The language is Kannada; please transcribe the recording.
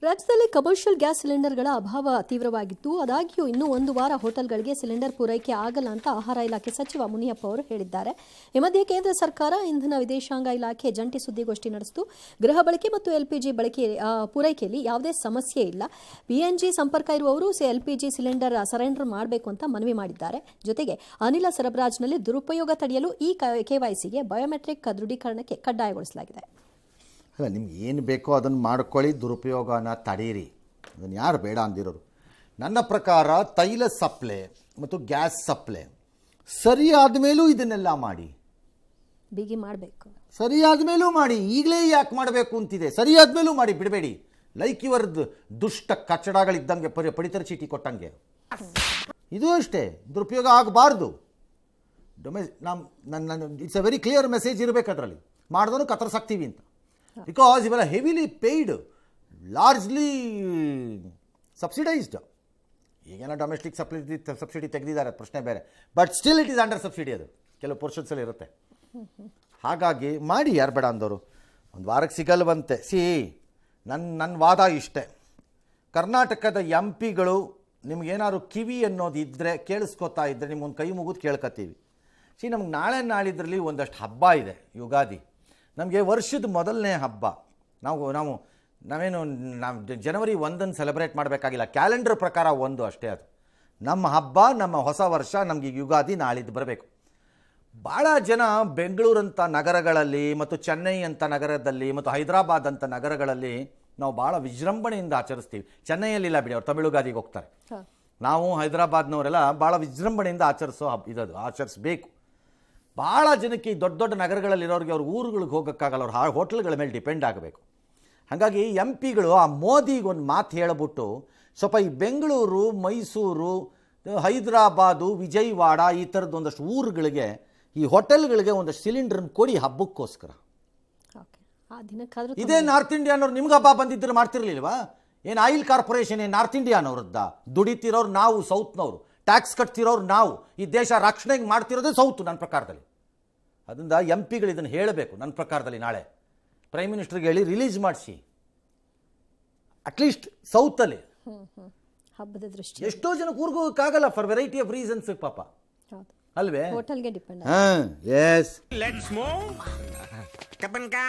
ರಾಜ್ಯದಲ್ಲಿ ಕಮರ್ಷಿಯಲ್ ಗ್ಯಾಸ್ ಸಿಲಿಂಡರ್ಗಳ ಅಭಾವ ತೀವ್ರವಾಗಿತ್ತು. ಆದಾಗ್ಯೂ ಇನ್ನೂ ಒಂದು ವಾರ ಹೋಟೆಲ್ಗಳಿಗೆ ಸಿಲಿಂಡರ್ ಪೂರೈಕೆ ಆಗಲ್ಲ ಅಂತ ಆಹಾರ ಇಲಾಖೆ ಸಚಿವ ಮುನಿಯಪ್ಪ ಅವರು ಹೇಳಿದ್ದಾರೆ. ಈ ಮಧ್ಯೆ ಕೇಂದ್ರ ಸರ್ಕಾರ ಇಂಧನ ವಿದೇಶಾಂಗ ಇಲಾಖೆ ಜಂಟಿ ಸುದ್ದಿಗೋಷ್ಠಿ ನಡೆಸಿತು. ಗೃಹ ಬಳಕೆ ಮತ್ತು ಎಲ್ಪಿಜಿ ಬಳಕೆ ಪೂರೈಕೆಯಲ್ಲಿ ಯಾವುದೇ ಸಮಸ್ಯೆ ಇಲ್ಲ. ಪಿಎನ್ಜಿ ಸಂಪರ್ಕ ಇರುವವರು ಎಲ್ಪಿಜಿ ಸಿಲಿಂಡರ್ ಸರೆಂಡರ್ ಮಾಡಬೇಕು ಅಂತ ಮನವಿ ಮಾಡಿದ್ದಾರೆ. ಜೊತೆಗೆ ಅನಿಲ ಸರಬರಾಜಿನಲ್ಲಿ ದುರುಪಯೋಗ ತಡೆಯಲು ಈ ಕೆವೈಸಿಗೆ ಬಯೋಮೆಟ್ರಿಕ್ ದೃಢೀಕರಣಕ್ಕೆ ಕಡ್ಡಾಯಗೊಳಿಸಲಾಗಿದೆ. ಅಲ್ಲ, ನಿಮ್ಗೆ ಏನು ಬೇಕೋ ಅದನ್ನು ಮಾಡ್ಕೊಳ್ಳಿ, ದುರುಪಯೋಗನ ತಡೀರಿ. ಅದನ್ನು ಯಾರು ಬೇಡ ಅಂದಿರೋರು. ನನ್ನ ಪ್ರಕಾರ ತೈಲ ಸಪ್ಲೈ ಮತ್ತು ಗ್ಯಾಸ್ ಸಪ್ಲೈ ಸರಿಯಾದ ಮೇಲೂ ಇದನ್ನೆಲ್ಲ ಮಾಡಿ, ಬಿಗಿ ಮಾಡಬೇಕು. ಸರಿಯಾದ ಮೇಲೂ ಮಾಡಿ. ಈಗಲೇ ಯಾಕೆ ಮಾಡಬೇಕು ಅಂತಿದೆ? ಸರಿಯಾದ ಮೇಲೂ ಮಾಡಿ, ಬಿಡಬೇಡಿ. ಲೈಕ್ ಇವರ್ ದುಷ್ಟ ಕಚ್ಚಡಗಳಿದ್ದಂಗೆ ಪಡಿತರ ಚೀಟಿ ಕೊಟ್ಟಂಗೆ. ಇದು ಅಷ್ಟೇ, ದುರುಪಯೋಗ ಆಗಬಾರ್ದು. ನನ್ನ it's a very clear message ಇರಬೇಕು ಅದರಲ್ಲಿ. ಮಾಡಿದನು ಕತ್ತರಿಸಾಕ್ತೀವಿ ಅಂತ. ಬಿಕಾಸ್ ಇವೆಲ್ಲ ಹೆವಿಲಿ ಪೇಯ್ಡ್, ಲಾರ್ಜ್ಲಿ ಸಬ್ಸಿಡೈಸ್ಡ್. ಈಗೇನೋ ಡೊಮೆಸ್ಟಿಕ್ ಸಬ್ಸಿಡಿ ತೆಗೆದಿದ್ದಾರೆ, ಪ್ರಶ್ನೆ ಬೇರೆ. But still it is under subsidy. ಅದು ಕೆಲವು ಪೋರ್ಷನ್ಸಲ್ಲಿ ಇರುತ್ತೆ. ಹಾಗಾಗಿ ಮಾಡಿ, ಯಾರು ಬೇಡ ಅಂದವರು. ಒಂದು ವಾರಕ್ಕೆ ಸಿಗಲ್ವಂತೆ. ನನ್ನ ವಾದ ಇಷ್ಟೇ. ಕರ್ನಾಟಕದ MP ಗಳು ನಿಮ್ಗೇನಾದ್ರು ಕಿವಿ ಅನ್ನೋದು ಇದ್ದರೆ, ಕೇಳಿಸ್ಕೊತಾ ಇದ್ದರೆ ನಿಮ್ಗೊಂದು ಕೈ ಮುಗಿದು ಕೇಳ್ಕೊತೀವಿ. ನಮ್ಗೆ ನಾಳಿದ್ರಲ್ಲಿ ಒಂದಷ್ಟು ಹಬ್ಬ ಇದೆ. ಯುಗಾದಿ ನಮಗೆ ವರ್ಷದ ಮೊದಲನೇ ಹಬ್ಬ. ನಾವೇನು ಜನವರಿ 1 ಸೆಲೆಬ್ರೇಟ್ ಮಾಡಬೇಕಾಗಿಲ್ಲ. ಕ್ಯಾಲೆಂಡರ್ ಪ್ರಕಾರ 1 ಅಷ್ಟೇ. ಅದು ನಮ್ಮ ಹಬ್ಬ, ನಮ್ಮ ಹೊಸ ವರ್ಷ. ನಮಗೆ ಯುಗಾದಿ ನಾಳಿದ್ದು ಬರಬೇಕು. ಭಾಳ ಜನ ಬೆಂಗಳೂರಂಥ ನಗರಗಳಲ್ಲಿ ಮತ್ತು ಚೆನ್ನೈ ಅಂಥ ನಗರದಲ್ಲಿ ಮತ್ತು ಹೈದರಾಬಾದ್ ಅಂಥ ನಗರಗಳಲ್ಲಿ ನಾವು ಭಾಳ ವಿಜೃಂಭಣೆಯಿಂದ ಆಚರಿಸ್ತೀವಿ. ಚೆನ್ನೈಯಲ್ಲಿಲ್ಲ ಬಿಡಿ, ಅವ್ರು ತಮಿಳುಗಾದಿಗೆ ಹೋಗ್ತಾರೆ. ನಾವು ಹೈದರಾಬಾದ್ನವರೆಲ್ಲ ಭಾಳ ವಿಜೃಂಭಣೆಯಿಂದ ಆಚರಿಸೋ ಹಬ್ಬ ಇದದು, ಆಚರಿಸ್ಬೇಕು. ಭಾಳ ಜನಕ್ಕೆ ಈ ದೊಡ್ಡ ದೊಡ್ಡ ನಗರಗಳಲ್ಲಿರೋರಿಗೆ ಅವ್ರ ಊರುಗಳಿಗೆ ಹೋಗೋಕ್ಕಾಗಲ್ಲ, ಅವ್ರ ಹೋಟೆಲ್ಗಳ ಮೇಲೆ ಡಿಪೆಂಡ್ ಆಗಬೇಕು. ಹಾಗಾಗಿ MP ಗಳು ಆ ಮೋದಿಗೊಂದು ಮಾತು ಹೇಳಿಬಿಟ್ಟು ಸ್ವಲ್ಪ ಈ ಬೆಂಗಳೂರು, ಮೈಸೂರು, ಹೈದರಾಬಾದು, ವಿಜಯವಾಡ ಈ ಥರದ್ದು ಒಂದಷ್ಟು ಊರುಗಳಿಗೆ, ಈ ಹೋಟೆಲ್ಗಳಿಗೆ ಒಂದಷ್ಟು ಸಿಲಿಂಡ್ರನ್ನ ಕೊಡಿ ಹಬ್ಬಕ್ಕೋಸ್ಕರ. ಇದೇ ನಾರ್ತ್ ಇಂಡಿಯಾನವ್ರು ನಿಮ್ಗೆ ಹಬ್ಬ ಬಂದಿದ್ದರೆ ಮಾಡ್ತಿರ್ಲಿಲ್ವಾ? ಏನು ಆಯಿಲ್ ಕಾರ್ಪೊರೇಷನ್ ಏನು ನಾರ್ತ್ ಇಂಡಿಯಾನವ್ರದ್ದ? ದುಡಿತಿರೋರು ನಾವು, ಸೌತ್ನವರು. ಟ್ಯಾಕ್ಸ್ ಕಟ್ತಿರೋರು ನಾವು. ಈ ದೇಶ ರಕ್ಷಣೆಗೆ ಮಾಡ್ತಿರೋದೇ ಸೌತು ನನ್ನ ಪ್ರಕಾರದಲ್ಲಿ. ಅದರಿಂದ MP ಗಳು ಇದನ್ನು ಹೇಳಬೇಕು. ನನ್ನ ಪ್ರಕಾರದಲ್ಲಿ ನಾಳೆ ಪ್ರೈಮ್ ಮಿನಿಸ್ಟರ್ಗೆ ಹೇಳಿ ರಿಲೀಸ್ ಮಾಡಿಸಿ. ಅಟ್ಲೀಸ್ಟ್ ಸೌತಲ್ಲಿ ಹಬ್ಬದ ದೃಷ್ಟಿ ಎಷ್ಟೋ ಜನಕ್ಕೆ ಊರ್ಗೋಕ್ಕಾಗಲ್ಲ ಫಾರ್ ವೆರೈಟಿ ಆಫ್ ರೀಸನ್ಸ್ ಪಾಪ, ಅಲ್ವೇ? ಹೋಟೆಲ್ಗೆ ಡಿಪೆಂಡ್. Yes, let's move. ಕಬ್ಬನ್ಕಾ